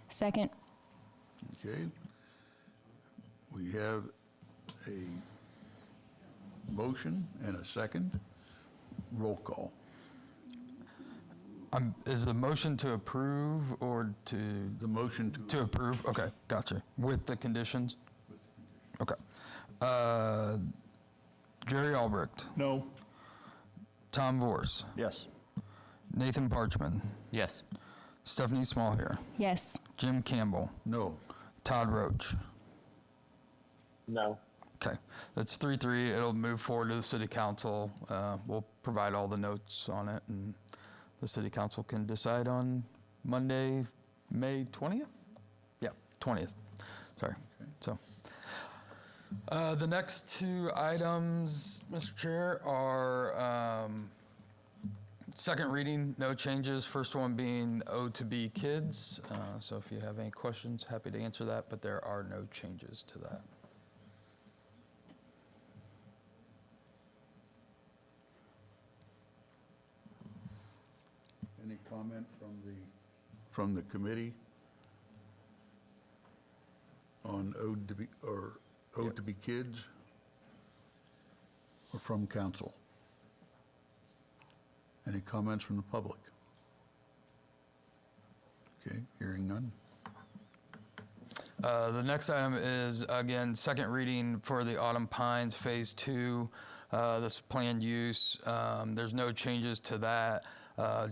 Second. Okay. We have a motion and a second. Roll call. Is the motion to approve or to? The motion To approve, okay, gotcha. With the conditions? Okay. Jerry Albrecht. No. Tom Vorse. Yes. Nathan Parchman. Yes. Stephanie Smallhair. Yes. Jim Campbell. No. Todd Roach. No. Okay, that's 3-3. It'll move forward to the city council. We'll provide all the notes on it, and the city council can decide on Monday, May 20th? Yeah, 20th. Sorry. So, the next two items, Mr. Chair, are second reading, no changes. First one being O to B kids. So if you have any questions, happy to answer that, but there are no changes to that. Any comment from the committee on O to be kids? Or from council? Any comments from the public? Okay, hearing none. The next item is, again, second reading for the Autumn Pines Phase 2. This planned use, there's no changes to that.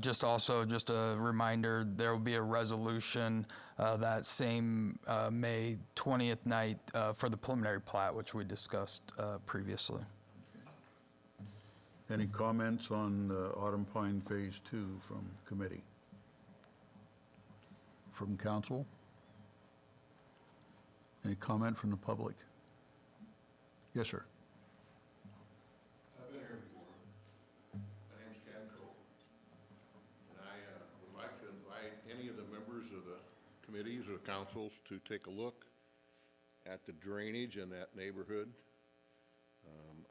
Just a reminder, there will be a resolution that same May 20th night for the preliminary plat, which we discussed previously. Any comments on Autumn Pine Phase 2 from committee? From council? Any comment from the public? Yes, sir. I've been here before. My name's Ken Cole. And I would like to invite any of the members of the committees or councils to take a look at the drainage in that neighborhood.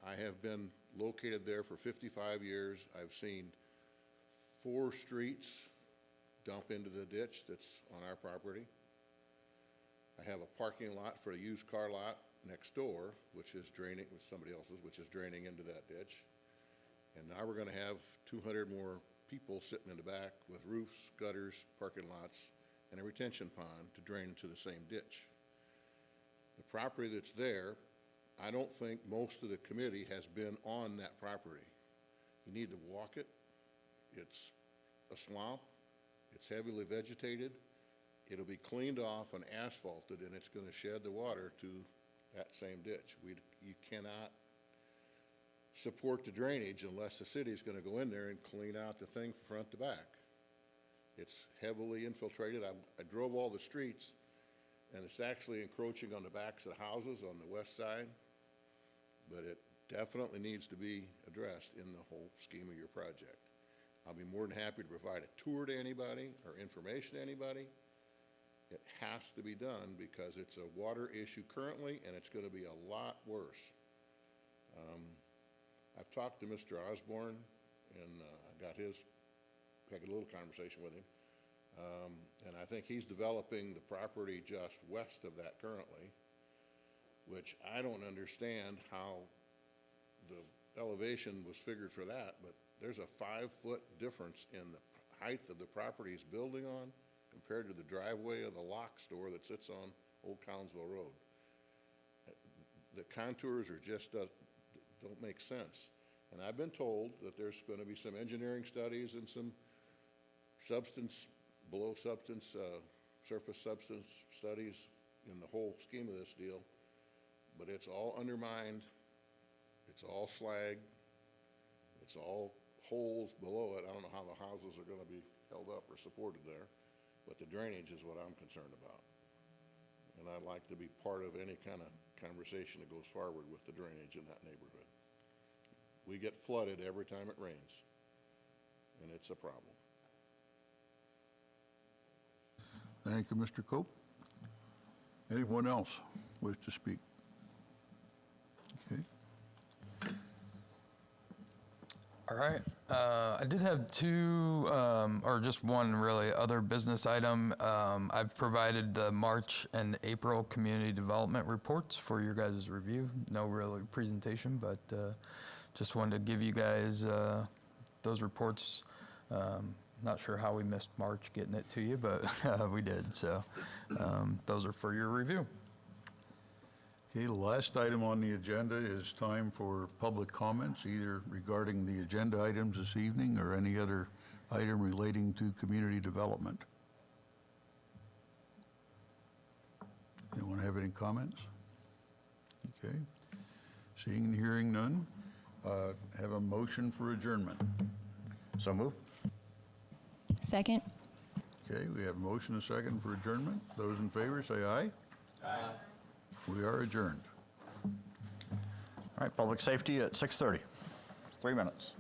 I have been located there for 55 years. I've seen 4 streets dump into the ditch that's on our property. I have a parking lot for a used car lot next door, which is draining with somebody else's, which is draining into that ditch. And now we're going to have 200 more people sitting in the back with roofs, gutters, parking lots, and a retention pond to drain into the same ditch. The property that's there, I don't think most of the committee has been on that property. You need to walk it. It's a swamp. It's heavily vegetated. It'll be cleaned off and asphalted, and it's going to shed the water to that same ditch. You cannot support the drainage unless the city's going to go in there and clean out the thing from front to back. It's heavily infiltrated. I drove all the streets, and it's actually encroaching on the backs of the houses on the west side, but it definitely needs to be addressed in the whole scheme of your project. I'll be more than happy to provide a tour to anybody or information to anybody. It has to be done because it's a water issue currently, and it's going to be a lot worse. I've talked to Mr. Osborne, and had a little conversation with him. And I think he's developing the property just west of that currently, which I don't understand how the elevation was figured for that, but there's a 5-foot difference in the height of the property he's building on compared to the driveway of the lock store that sits on Old Collinsville Road. The contours are just don't make sense. And I've been told that there's going to be some engineering studies and some surface substance studies in the whole scheme of this deal, but it's all undermined, it's all slag, it's all holes below it. I don't know how the houses are going to be held up or supported there, but the drainage is what I'm concerned about. and I'd like to be part of any kind of conversation that goes forward with the drainage in that neighborhood. We get flooded every time it rains, and it's a problem. Thank you, Mr. Cope. Anyone else wish to speak? Okay. All right. I did have two, or just one really, other business item. I've provided the March and April community development reports for your guys' review. No real presentation, but just wanted to give you guys those reports. Not sure how we missed March getting it to you, but we did. So those are for your review. Okay, the last item on the agenda is time for public comments, either regarding the agenda items this evening or any other item relating to community development. Anyone have any comments? Okay. Seeing and hearing none, have a motion for adjournment. So move. Second. Okay, we have a motion and a second for adjournment. Those in favor say aye. Aye. We are adjourned. All right, public safety at 6:30. 3 minutes.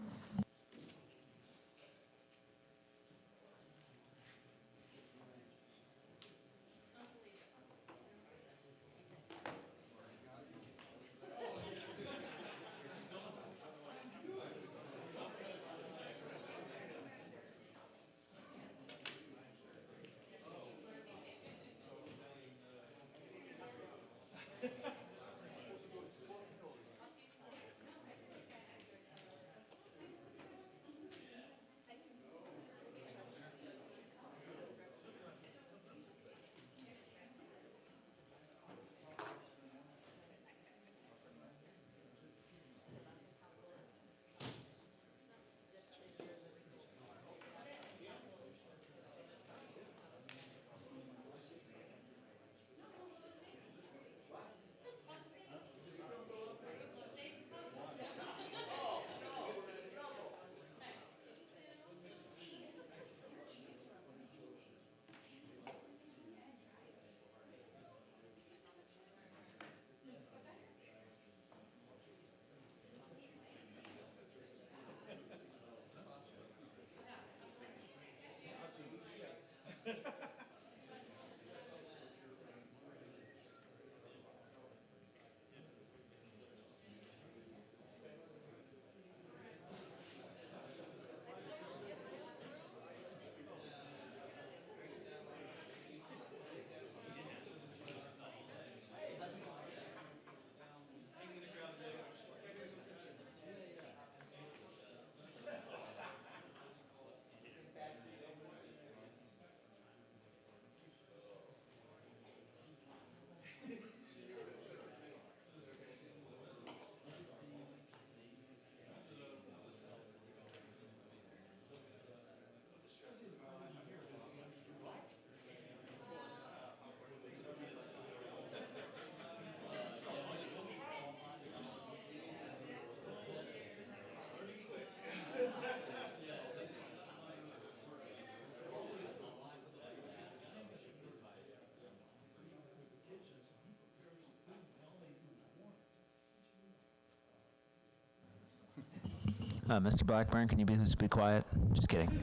Mr. Blackburn, can you please be quiet? Just kidding.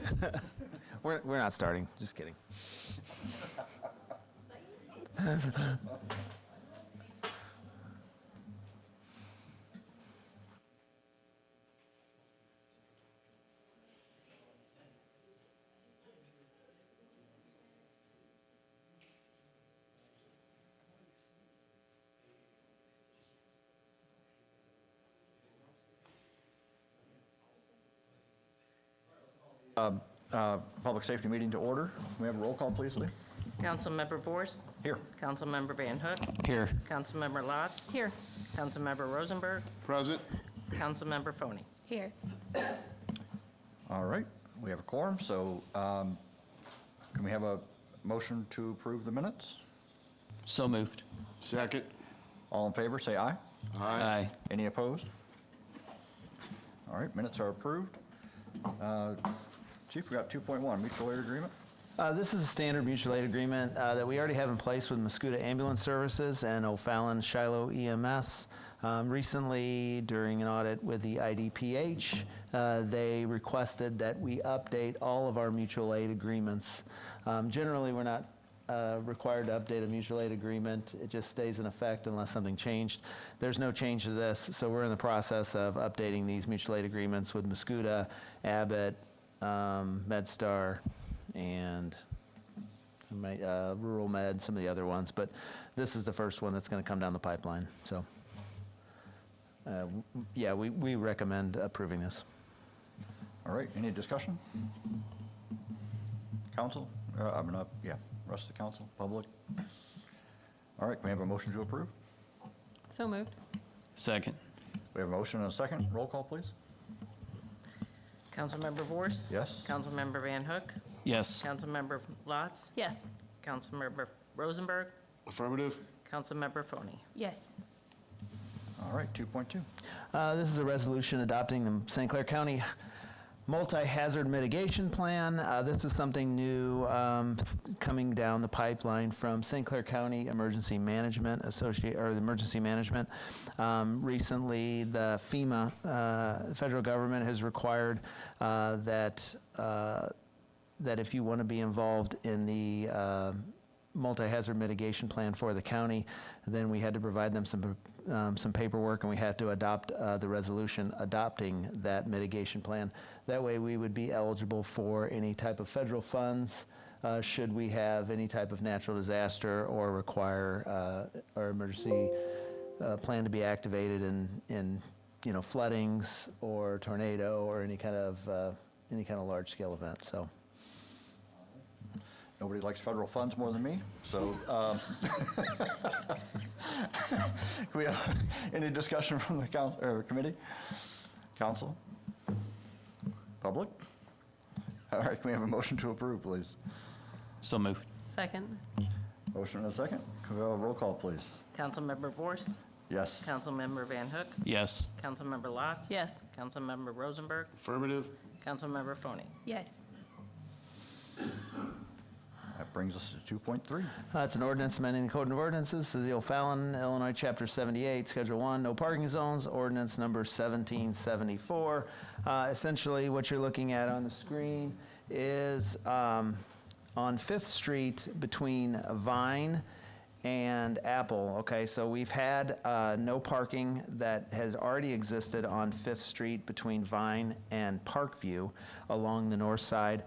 We're not starting. Just kidding. Public safety meeting to order. Can we have a roll call, please, Lee? Councilmember Vorst. Here. Councilmember Van Hook. Here. Councilmember Lotz. Here. Councilmember Rosenberg. Present. Councilmember Phoney. Here. All right, we have a quorum, so can we have a motion to approve the minutes? So moved. Second. All in favor, say aye. Aye. Any opposed? All right, minutes are approved. Chief, we got 2.1, mutual aid agreement. This is a standard mutual aid agreement that we already have in place with Muscuda Ambulance Services and O'Fallon Shiloh EMS. Recently, during an audit with the IDPH, they requested that we update all of our mutual aid agreements. Generally, we're not required to update a mutual aid agreement. It just stays in effect unless something changed. There's no change to this, so we're in the process of updating these mutual aid agreements with Muscuda, Abbott, MedStar, and Rural Med, some of the other ones, but this is the first one that's going to come down the pipeline. So, yeah, we recommend approving this. All right, any discussion? Council? Rest of the council, public? All right, can we have a motion to approve? So moved. Second. We have a motion and a second. Roll call, please. Councilmember Vorse? Yes. Councilmember Van Hook? Yes. Councilmember Lotz? Yes. Councilmember Rosenberg? Affirmative. Councilmember Foney? Yes. All right, 2.2. This is a resolution adopting the St. Clair County Multi-Hazard Mitigation Plan. This is something new coming down the pipeline from St. Clair County Emergency Management Emergency Management. Recently, the FEMA, federal government, has required that if you want to be involved in the multi-hazard mitigation plan for the county, then we had to provide them some paperwork, and we had to adopt the resolution adopting that mitigation plan. That way we would be eligible for any type of federal funds should we have any type of natural disaster or require our emergency plan to be activated in floodings or tornado or any kind of large scale event. So. Nobody likes federal funds more than me, so can we have any discussion from the committee? Council? Public? All right, can we have a motion to approve, please? So moved. Second. Motion and a second. Can we have a roll call, please? Councilmember Vorse? Yes. Councilmember Van Hook? Yes. Councilmember Lotz? Yes. Councilmember Rosenberg? Affirmative. Councilmember Foney? Yes. That brings us to 2.3. It's an ordinance amending the Code of Ordinances of the O'Fallon, Illinois, Chapter 78, Schedule 1, no parking zones, ordinance number 1774. Essentially, what you're looking at on the screen is on 5th Street between Vine and Apple. Okay, so we've had no parking that has already existed on 5th Street between Vine and Parkview along the north side.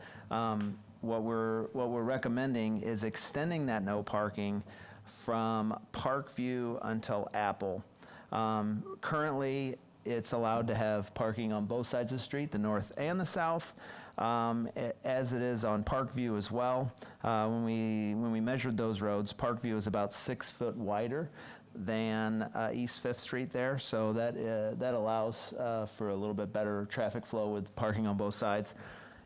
What we're recommending is extending that no parking from Parkview until Apple. Currently, it's allowed to have parking on both sides of the street, the north and the south, as it is on Parkview as well. When we measured those roads, Parkview is about 6 foot wider than East 5th Street there, so that allows for a little bit better traffic flow with parking on both sides.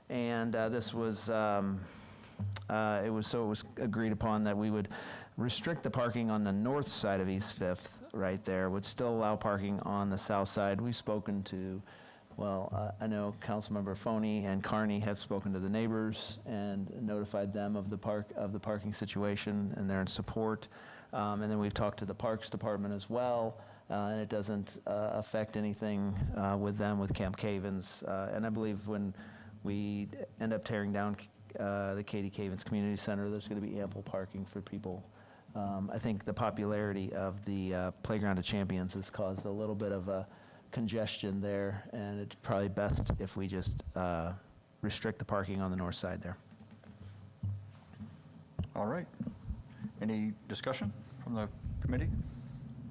And this was, it was agreed upon that we would restrict the parking on the north side of East 5th right there, would still allow parking on the south side. We've spoken to, I know Councilmember Foney and Carney have spoken to the neighbors and notified them of the parking situation, and they're in support. And then we've talked to the Parks Department as well, and it doesn't affect anything with them, with Camp Cavens. And I believe when we end up tearing down the Katie Cavens Community Center, there's going to be ample parking for people. I think the popularity of the Playground of Champions has caused a little bit of a congestion there, and it's probably best if we just restrict the parking on the north side there. All right. Any discussion from the committee?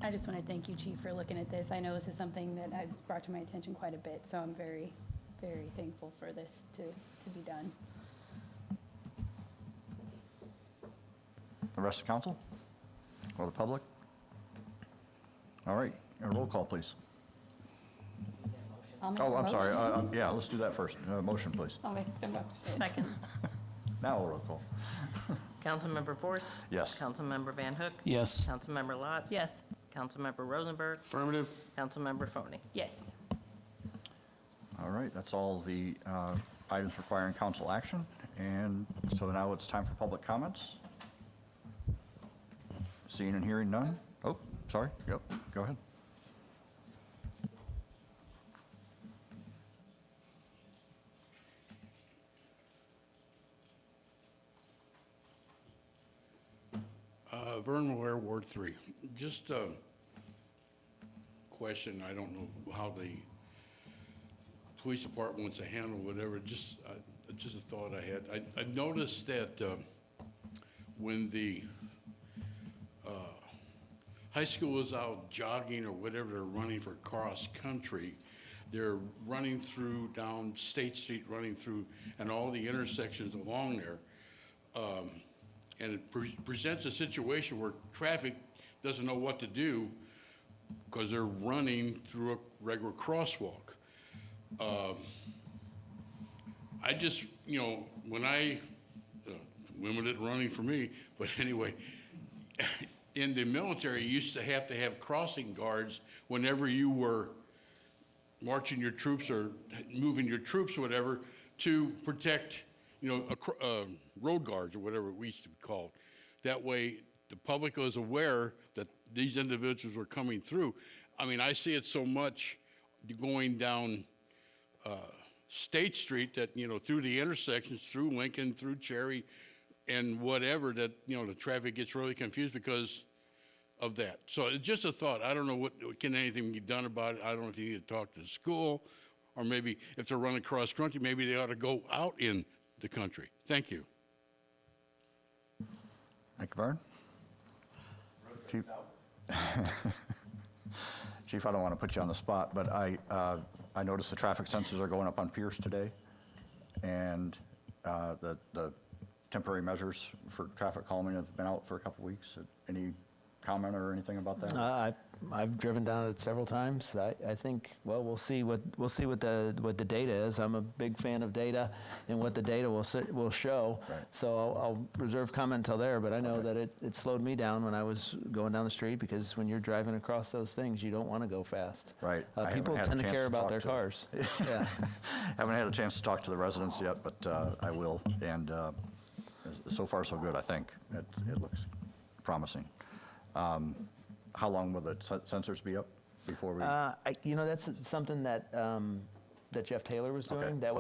I just want to thank you, Chief, for looking at this. I know this is something that I've brought to my attention quite a bit, so I'm very, very thankful for this to be done. The rest of council or the public? All right, a roll call, please. I'll make Oh, a I'm sorry. motion. Yeah, let's do that first. Motion, please. I'll make a motion. Second. Now a roll call. Councilmember Vorse? Yes. Councilmember Van Hook? Yes. Councilmember Lotz? Yes. Councilmember Rosenberg? Affirmative. Councilmember Foney? Yes. All right, that's all the items requiring council action. And so now it's time for public comments. Seeing and hearing none? Oh, sorry, yep, go ahead. Vern Ware, Ward 3. Just a question, I don't know how the police department wants to handle whatever, just a thought I had. I noticed that when the high school is out jogging or whatever, they're running for cross-country, they're running through down State Street, running through, and all the intersections along there. And it presents a situation where traffic doesn't know what to do because they're running through a regular crosswalk. I just, when limited running for me, but anyway, in the military, you used to have crossing guards whenever you were marching your troops or moving your troops or whatever to protect, road guards or whatever we used to be called. That way, the public was aware that these individuals were coming through. I mean, I see it so much going down State Street that, through the intersections, through Lincoln, through Cherry, and whatever, that, the traffic gets really confused because of that. So it's just a thought. I don't know what can anything be done about it. I don't know if you need to talk to the school, or maybe if they're running cross country, maybe they ought to go out in the country. Thank you. Thank you, Vern. Chief. Chief, I don't want to put you on the spot, but I noticed the traffic sensors are going up on Pierce today, and the temporary measures for traffic calming have been out for a couple weeks. Any comment or anything about that? I've driven down it several times. I think, well, we'll see what the data is. I'm a big fan of data and what the data will show. Right. So I'll reserve comment until there, but I know that it slowed me down when I was going down the street, because when you're driving across those things, you don't want to go fast. Right. People tend to care about their cars. Yeah. Haven't had a chance to talk to the residents yet, but I will. And so far, so good, I think. It looks promising. How long will the sensors be up before we? That's something that Jeff Taylor was doing. Okay, That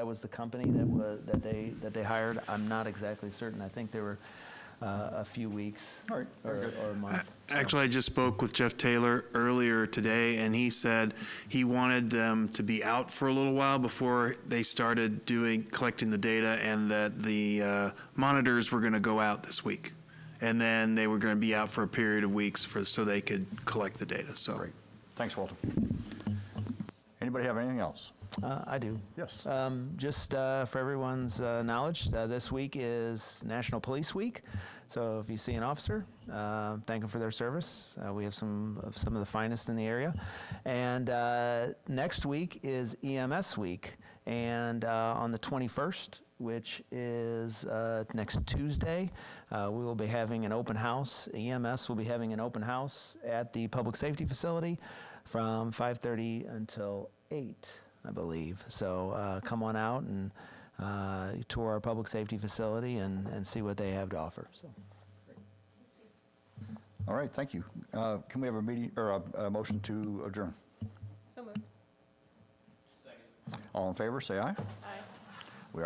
was the company that they hired. I'm not exactly certain. I think there were a few weeks or a month. Actually, I just spoke with Jeff Taylor earlier today, and he said he wanted them to be out for a little while before they started collecting the data, and that the monitors were going to go out this week. And then they were going to be out for a period of weeks so they could collect the data. So, great. Thanks, Walter. Anybody have anything else? I do. Yes. Just for everyone's knowledge, this week is National Police Week. So if you see an officer, thank them for their service. We have some of the finest in the area. And next week is EMS Week. And on the 21st, which is next Tuesday, we will be having an open house. EMS will be having an open house at the public safety facility from 5:30 until 8, I believe. So come on out and tour our public safety facility and see what they have to offer. So. All right, thank you. Can we have a meeting or a motion to adjourn? So moved. All in favor, say aye. Aye.